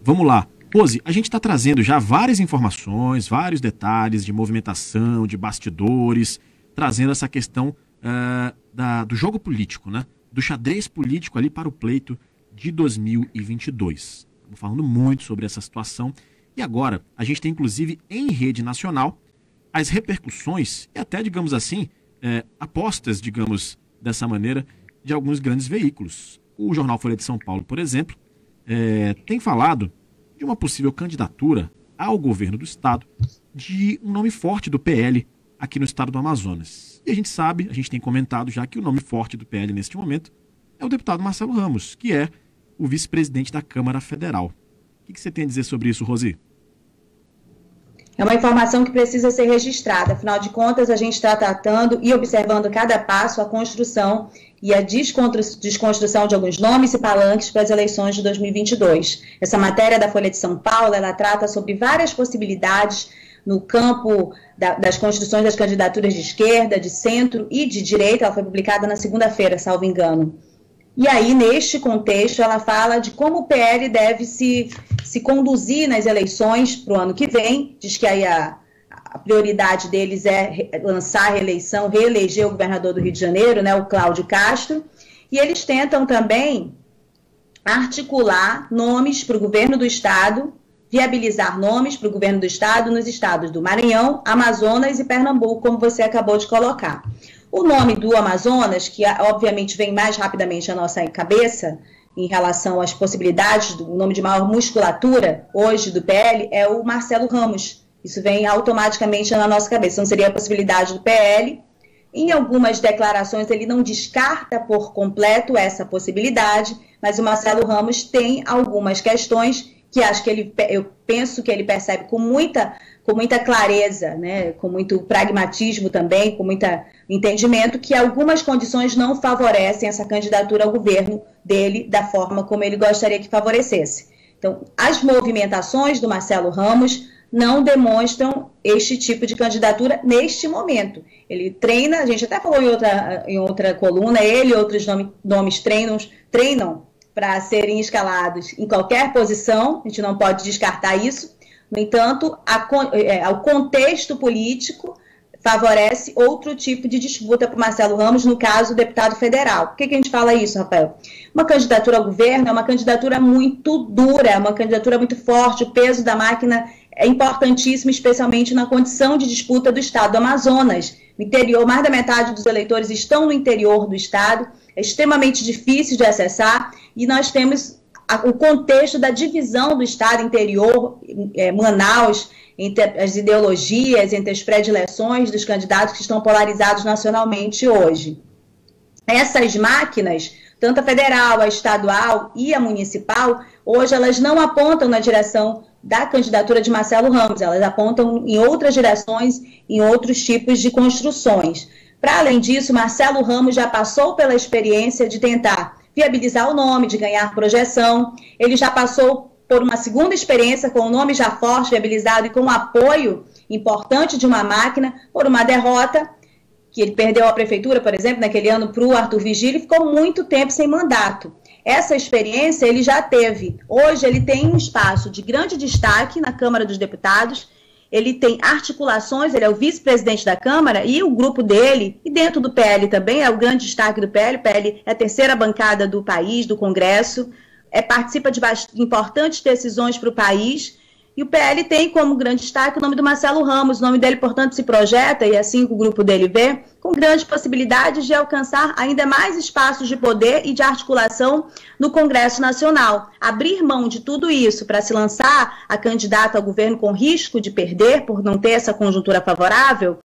Vamos lá. Rose, a gente está trazendo já várias informações, vários detalhes de movimentação, de bastidores, trazendo essa questão do jogo político, né? Do xadrez político ali para o pleito de 2022. Estamos falando muito sobre essa situação. E agora, a gente tem inclusive em rede nacional as repercussões e até, digamos assim, apostas, digamos dessa maneira, de alguns grandes veículos. O jornal Folha de São Paulo, por exemplo, tem falado de uma possível candidatura ao governo do estado de um nome forte do PL aqui no estado do Amazonas. E a gente sabe, a gente tem comentado já que o nome forte do PL neste momento é o deputado Marcelo Ramos, que é o vice-presidente da Câmara Federal. O que você tem a dizer sobre isso, Rosi? É uma informação que precisa ser registrada. Afinal de contas, a gente está tratando e observando cada passo a construção e a desconstrução de alguns nomes e palanques para as eleições de 2022. Essa matéria da Folha de São Paulo, ela trata sobre várias possibilidades no campo das construções das candidaturas de esquerda, de centro e de direita. Ela foi publicada na segunda-feira, salvo engano. E aí, neste contexto, ela fala de como o PL deve se conduzir nas eleições para o ano que vem. Diz que aí a prioridade deles é lançar a reeleição, reeleger o governador do Rio de Janeiro, né, o Cláudio Castro. E eles tentam também articular nomes para o governo do estado, viabilizar nomes para o governo do estado nos estados do Maranhão, Amazonas e Pernambuco, como você acabou de colocar. O nome do Amazonas, que obviamente vem mais rapidamente à nossa cabeça em relação às possibilidades do nome de maior musculatura hoje do PL, é o Marcelo Ramos. Isso vem automaticamente na nossa cabeça. Não seria a possibilidade do PL. Em algumas declarações ele não descarta por completo essa possibilidade, mas o Marcelo Ramos tem algumas questões que eu penso que ele percebe com muita clareza, né, com muito pragmatismo também, com muito entendimento, que algumas condições não favorecem essa candidatura ao governo dele da forma como ele gostaria que favorecesse. Então, as movimentações do Marcelo Ramos não demonstram este tipo de candidatura neste momento. Ele treina, a gente até falou em outra coluna, ele e outros nomes treinam para serem escalados em qualquer posição, a gente não pode descartar isso. No entanto, o contexto político favorece outro tipo de disputa para o Marcelo Ramos, no caso, o deputado federal. Por que a gente fala isso, Rafael? Uma candidatura ao governo é uma candidatura muito dura, é uma candidatura muito forte, o peso da máquina é importantíssimo, especialmente na condição de disputa do estado do Amazonas. No interior, mais da metade dos eleitores estão no interior do estado, é extremamente difícil de acessar, e nós temos o contexto da divisão do estado interior, Manaus, entre as ideologias, entre as predileções dos candidatos que estão polarizados nacionalmente hoje. Essas máquinas, tanto a federal, a estadual e a municipal, hoje elas não apontam na direção da candidatura de Marcelo Ramos, elas apontam em outras direções, em outros tipos de construções. Para além disso, Marcelo Ramos já passou pela experiência de tentar viabilizar o nome, de ganhar projeção. Ele já passou por uma segunda experiência com o nome já forte, viabilizado e com um apoio importante de uma máquina, por uma derrota, que ele perdeu a prefeitura, por exemplo, naquele ano para o Arthur Vigílio, e ficou muito tempo sem mandato. Essa experiência ele já teve. Hoje ele tem um espaço de grande destaque na Câmara dos Deputados, ele tem articulações, ele é o vice-presidente da Câmara e o grupo dele, e dentro do PL também, é o grande destaque do PL, o PL é a terceira bancada do país, do Congresso, participa de importantes decisões para o país, e o PL tem como grande destaque o nome do Marcelo Ramos. O nome dele, portanto, se projeta, e assim o grupo dele vê, com grandes possibilidades de alcançar ainda mais espaços de poder e de articulação no Congresso Nacional. Abrir mão de tudo isso para se lançar a candidata ao governo com risco de perder, por não ter essa conjuntura favorável,